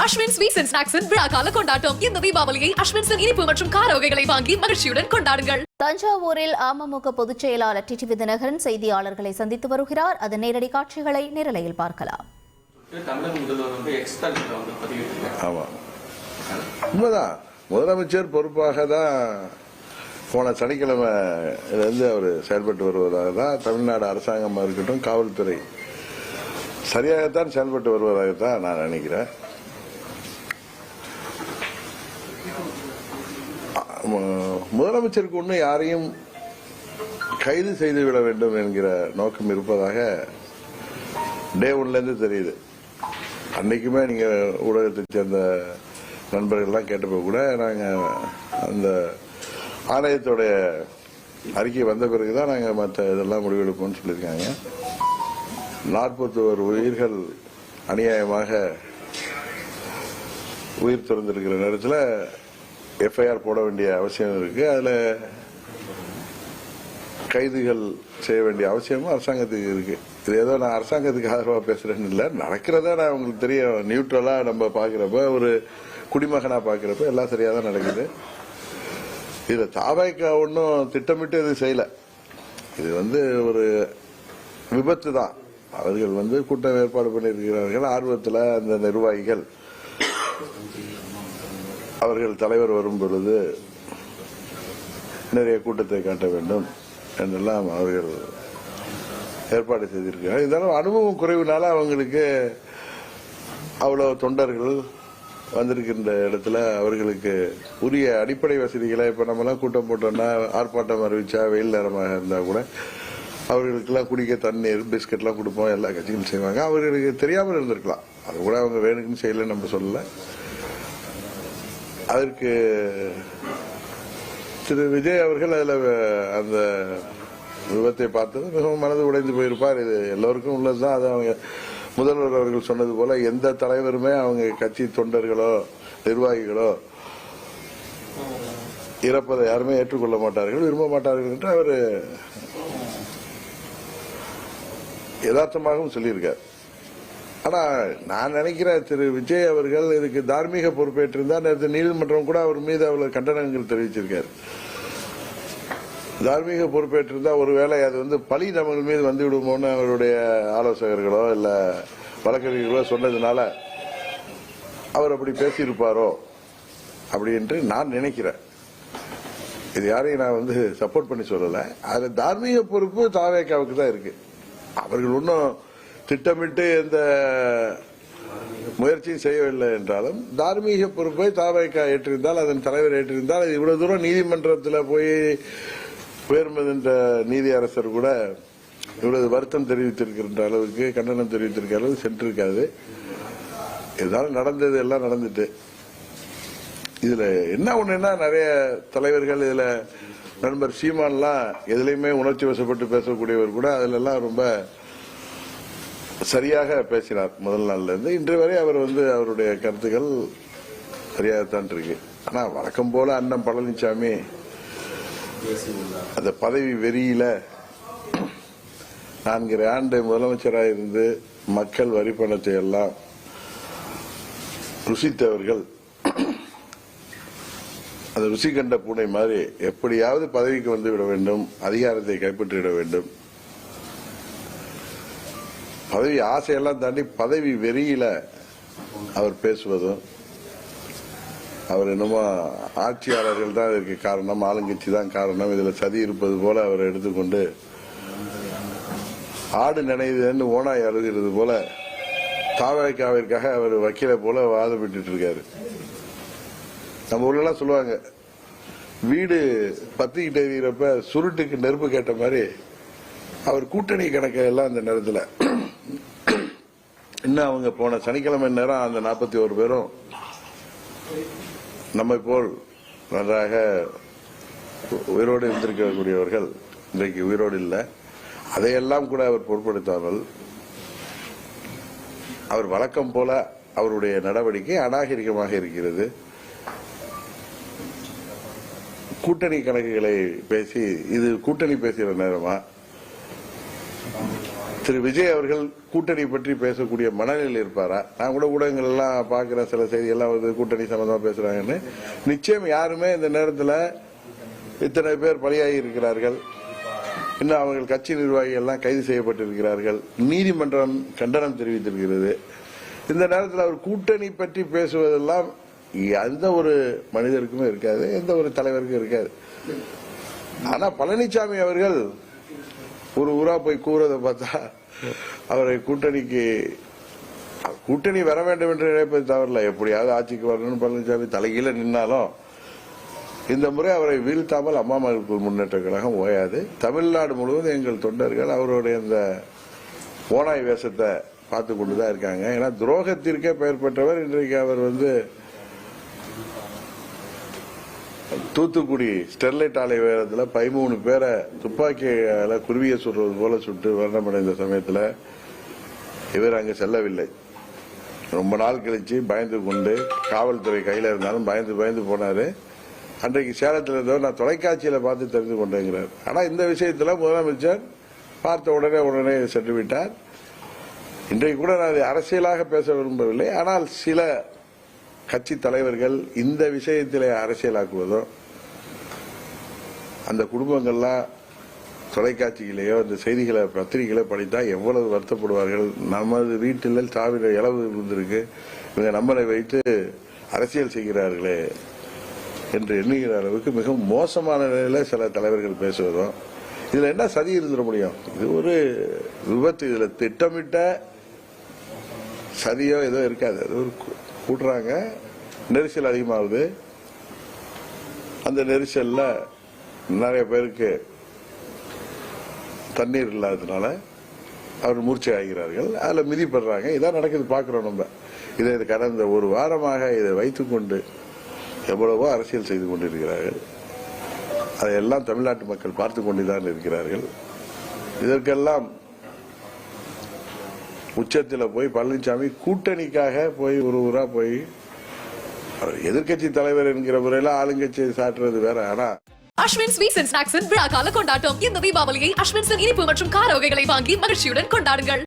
Ashwin sweets and ஸ்நாக்ஸின் விழா கால கொண்டாட்டம். இந்த தீபாவளியை அஸ்வின்ஸின் இனிப்பு மற்றும் கார வகைகளை வாங்கி மகிழ்ச்சியுடன் கொண்டாடுங்கள். தஞ்சாவூரில் அமமுக பொதுச் செயலாளர் டிடிவி தினகரன் செய்தியாளர்களை சந்தித்து வருகிறார். அதன் நேரடி காட்சிகளை நேரலையில் பார்க்கலாம். முதலமைச்சர் பொறுப்பாக தான் போன சனிக்கிழமை அவர் செயல்பட்டு வருவதாக தான் தமிழ்நாடு அரசாங்கமாக இருக்கட்டும், காவல்துறை சரியாகத்தான் செயல்பட்டு வருவதாகத்தான் நான் நினைக்கிறேன். முதலமைச்சருக்கு ஒன்றும் யாரையும் கைது செய்துவிட வேண்டும் என்கிற நோக்கம் இருப்பதாக டே ஒன்லேருந்து தெரியுது. அன்னைக்குமே நீங்க ஊடகத்தை சேர்ந்த நண்பர்கள்லாம் கேட்டப்போ கூட நாங்கள் அந்த ஆணையத்தோடைய அறிக்கை வந்த பிறகுதான் நாங்கள் மற்ற இதெல்லாம் முடிவெடுப்போம்னு சொல்லியிருக்காங்க. 41 உயிர்கள் அநியாயமாக உயிர் திறந்திருக்கிற நேரத்தில் எஃப்ஐஆர் போட வேண்டிய அவசியம் இருக்கு. அதுல கைதுகள் செய்ய வேண்டிய அவசியமும் அரசாங்கத்துக்கு இருக்கு. இது ஏதோ நான் அரசாங்கத்துக்கு ஆதரவா பேசுறேன்னு இல்லை, நடக்கிறதா நான் உங்களுக்கு தெரியும். நியூட்ரலா நம்ம பாக்குறப்ப, ஒரு குடிமகனா பாக்குறப்ப எல்லாம் சரியா தான் நடக்குது. இதுல தாபாய்க்கா ஒன்னும் திட்டமிட்டு இது செய்யல. இது ஒரு விபத்து தான். அவர்கள் கூட்டம் ஏற்பாடு பண்ணியிருக்கிறார்கள். ஆர்வத்தில் அந்த நிர்வாகிகள் அவர்கள் தலைவர் வரும் பொழுது நிறைய கூட்டத்தை காட்ட வேண்டும் என்றெல்லாம் அவர்கள் ஏற்பாடு செய்திருக்கிறார்கள். இருந்தாலும் அனுபவம் குறைவுனால அவங்களுக்கு அவ்வளவு தொண்டர்கள் வந்திருக்கின்ற இடத்துல அவர்களுக்கு உரிய அடிப்படை வசதிகளை, இப்ப நம்மலாம் கூட்டம் போட்டோம்னா ஆர்ப்பாட்டம் அறிவிச்சா வெயில் நேரமாக இருந்தா கூட அவர்களுக்கெல்லாம் குடிக்க தண்ணீர், பிஸ்கட்லாம் கொடுப்போம், எல்லா கட்சிகளும் செய்வாங்க. அவர்களுக்கு தெரியாமல் இருந்திருக்கலாம். அது கூட அவங்க வேணுக்குன்னு செய்யலன்னு நம்ம சொல்லல. அதற்கு திரு விஜய் அவர்கள் அதுல அந்த விபத்தை பார்த்தது மிகவும் மனது உடைந்து போயிருப்பார். இது எல்லோருக்கும் உள்ளதுதான். அது அவங்க முதல்வர் அவர்கள் சொன்னது போல எந்த தலைவருமே அவங்க கட்சி தொண்டர்களோ நிர்வாகிகளோ இறப்பதை யாருமே ஏற்றுக்கொள்ள மாட்டார்கள், விரும்ப மாட்டார்கள் என்று அவர் யதார்த்தமாகவும் சொல்லியிருக்கார். ஆனா நான் நினைக்கிறேன் திரு விஜய் அவர்கள் இதுக்கு தார்மீக பொறுப்பேற்றிருந்தார். நேற்று நீதிமன்றம் கூட அவர் மீது அவ்வளவு கண்டனங்கள் தெரிவிச்சிருக்காரு. தார்மீக பொறுப்பேற்றிருந்தா ஒருவேளை அது பழி நம்ம மீது வந்து விடுமோன்னு அவருடைய ஆலோசகர்களோ இல்ல வழக்கறிஞர்களோ சொன்னதுனால அவர் அப்படி பேசியிருப்பாரோ அப்படி என்று நான் நினைக்கிறேன். இது யாரையும் நான் சப்போர்ட் பண்ணி சொல்லல. அது தார்மீக பொறுப்பு தாவேக்காவுக்கு தான் இருக்கு. அவர்கள் ஒன்னும் திட்டமிட்டு எந்த முயற்சியும் செய்யவில்லை என்றாலும் தார்மீக பொறுப்பை தாவேக்கா ஏற்றிருந்தால், அதன் தலைவர் ஏற்றிருந்தால், இது இவ்வளவு தூரம் நீதிமன்றத்தில் போய் உயர்மன்ற நீதி அரசர் கூட இவ்வளவு வருத்தம் தெரிவித்திருக்கின்ற அளவுக்கு, கண்டனம் தெரிவித்திருக்கிற அளவுக்கு சென்றிருக்காது. இருந்தாலும் நடந்தது எல்லாம் நடந்துட்டு. இதுல என்ன ஒண்ணுன்னா, நிறைய தலைவர்கள் இதுல நண்பர் சீமான்லாம் எதுலையுமே உணர்ச்சி வசப்பட்டு பேசக்கூடியவர் கூட அதுல எல்லாம் ரொம்ப சரியாக பேசினார். முதல் நாள்ல இருந்து இன்று வரை அவர் அவருடைய கருத்துக்கள் சரியாகத்தான் இருக்கு. ஆனா வழக்கம் போல அண்ணன் பழனிசாமி அந்த பதவி வெறியில 4 ஆண்டு முதலமைச்சராக இருந்து மக்கள் வரி பணத்தை எல்லாம் ருசித்தவர்கள் அந்த ருசி கண்ட பூனை மாதிரி எப்படியாவது பதவிக்கு விட வேண்டும், அதிகாரத்தை கைப்பற்றிவிட வேண்டும். பதவி ஆசையெல்லாம் தாண்டி பதவி வெறியில அவர் பேசுவதும், அவர் என்னமோ ஆட்சியாளர்கள் தான் இதற்கு காரணம், ஆளுங்கட்சி தான் காரணம், இதுல சதி இருப்பது போல அவர் எடுத்துக்கொண்டு ஆடு நினைவுன்னு ஓனாய் அழுகிறது போல தாவேக்காவிற்காக அவர் வக்கீலை போல வாதப்பட்டு இருக்காரு. நம்ம ஊர்லாம் சொல்லுவாங்க, வீடு பத்திக்கிட்டு எறிகிறப்ப சுருட்டுக்கு நெருப்பு கேட்ட மாதிரி அவர் கூட்டணி கணக்கை எல்லாம் அந்த நேரத்தில் இன்னும் அவங்க போன சனிக்கிழமை நேரம் அந்த 41 பேரும் நம்மை போல் நன்றாக உயிரோடு இருந்திருக்கக்கூடியவர்கள் இன்றைக்கு உயிரோடு இல்லை. அதையெல்லாம் கூட அவர் பொருட்படுத்தாமல் அவர் வழக்கம் போல அவருடைய நடவடிக்கை அநாகரிகமாக இருக்கிறது. கூட்டணி கணக்குகளை பேசி, இது கூட்டணி பேசுகிற நேரமா, திரு விஜய் அவர்கள் கூட்டணி பற்றி பேசக்கூடிய மனநிலையில் இருப்பாரா? நான் கூட ஊடகங்கள் எல்லாம் பார்க்கிற சில செய்தியெல்லாம் வந்து கூட்டணி சம்பந்தமா பேசுறாங்கன்னு. நிச்சயம் யாருமே இந்த நேரத்தில் இத்தனை பேர் பலியாகி இருக்கிறார்கள், இன்னும் அவர்கள் கட்சி நிர்வாகிகள் எல்லாம் கைது செய்யப்பட்டிருக்கிறார்கள், நீதிமன்றம் கண்டனம் தெரிவித்திருக்கிறது. இந்த நேரத்தில் அவர் கூட்டணி பற்றி பேசுவதெல்லாம் எந்த ஒரு மனிதருக்குமே இருக்காது, எந்த ஒரு தலைவருக்கும் இருக்காது. ஆனா பழனிசாமி அவர்கள் ஒரு ஊரா போய் கூறதை பார்த்தா அவரை கூட்டணி வர வேண்டும் என்று நினைப்பது தவறில்ல. எப்படியாவது ஆட்சிக்கு வரணும்னு பழனிசாமி தலைகீழ நின்னாலும் இந்த முறை அவரை வீழ்த்தாமல் அம்மா மகள் முன்னேற்ற கழகம் ஓயாது. தமிழ்நாடு முழுவதும் எங்கள் தொண்டர்கள் அவருடைய இந்த ஓனாய் வேஷத்தை பார்த்து கொண்டுதான் இருக்காங்க. ஏன்னா துரோகத்திற்கே பெயர் பெற்றவர். இன்றைக்கு அவர் வந்து தூத்துக்குடி ஸ்டெர்லைட் ஆலை வேகத்தில் 13 பேரை துப்பாக்கியால குருவியை சுடுறது போல சுட்டு மரணமடைந்த சமயத்தில் இவர் அங்கு செல்லவில்லை. ரொம்ப நாள் கழிச்சு பயந்து கொண்டு, காவல்துறை கையில இருந்தாலும் பயந்து போனாரு. அன்றைக்கு சேலத்தில் இருந்தவர் நான் தொலைக்காட்சியில பார்த்து தெரிந்து கொண்டேங்கிறார். ஆனா இந்த விஷயத்துல முதலமைச்சர் பார்த்த உடனே சென்று விட்டார். இன்றைக்கு கூட நான் அரசியலாக பேச விரும்பவில்லை. ஆனால் சில கட்சி தலைவர்கள் இந்த விஷயத்திலே அரசியலாக்குவதோ, அந்த குடும்பங்கள்லாம் தொலைக்காட்சியிலேயோ இந்த செய்திகளை பத்திரிகைகளை படித்தா எவ்வளவு வருத்தப்படுவார்கள். நமது வீட்டில் சாவிட இளவு இருந்திருக்கு, இவங்க நம்மளை வைத்து அரசியல் செய்கிறார்களே என்று எண்ணுகிற அளவுக்கு மிகவும் மோசமான நிலையில சில தலைவர்கள் பேசுவதும், இதுல என்ன சதி இருந்துட முடியும்? இது ஒரு விபத்து. இதுல திட்டமிட்ட சதியோ ஏதோ இருக்காது. அது ஒரு கூட்டுறாங்க, நெரிசல் அதிகமாகுது. அந்த நெரிசல்ல நிறைய பேருக்கு தண்ணீர் இல்லாததுனால அவர் மூர்ச்சை ஆகிறார்கள், அதுல மிதிப்படுறாங்க. இதான் நடக்குது, பாக்குறோம் நம்ம. இதை கடந்த ஒரு வாரமாக இதை வைத்துக்கொண்டு எவ்வளவோ அரசியல் செய்து கொண்டிருக்கிறார்கள். அதையெல்லாம் தமிழ்நாட்டு மக்கள் பார்த்து கொண்டுதான் இருக்கிறார்கள். இதற்கெல்லாம் உச்சத்தில் போய் பழனிசாமி கூட்டணிக்காக போய் ஒரு ஊரா போய் எதிர்கட்சி தலைவர் என்கிற முறையில ஆளுங்கட்சியை சாட்டுறது வேற. ஆனா அஸ்வின் ஸ்வீட்ஸ் அண்ட் ஸ்நாக்ஸின் விழா கால கொண்டாட்டம். இந்த தீபாவளியை அஸ்வின்ஸின் இனிப்பு மற்றும் கார வகைகளை வாங்கி மகிழ்ச்சியுடன் கொண்டாடுங்கள்.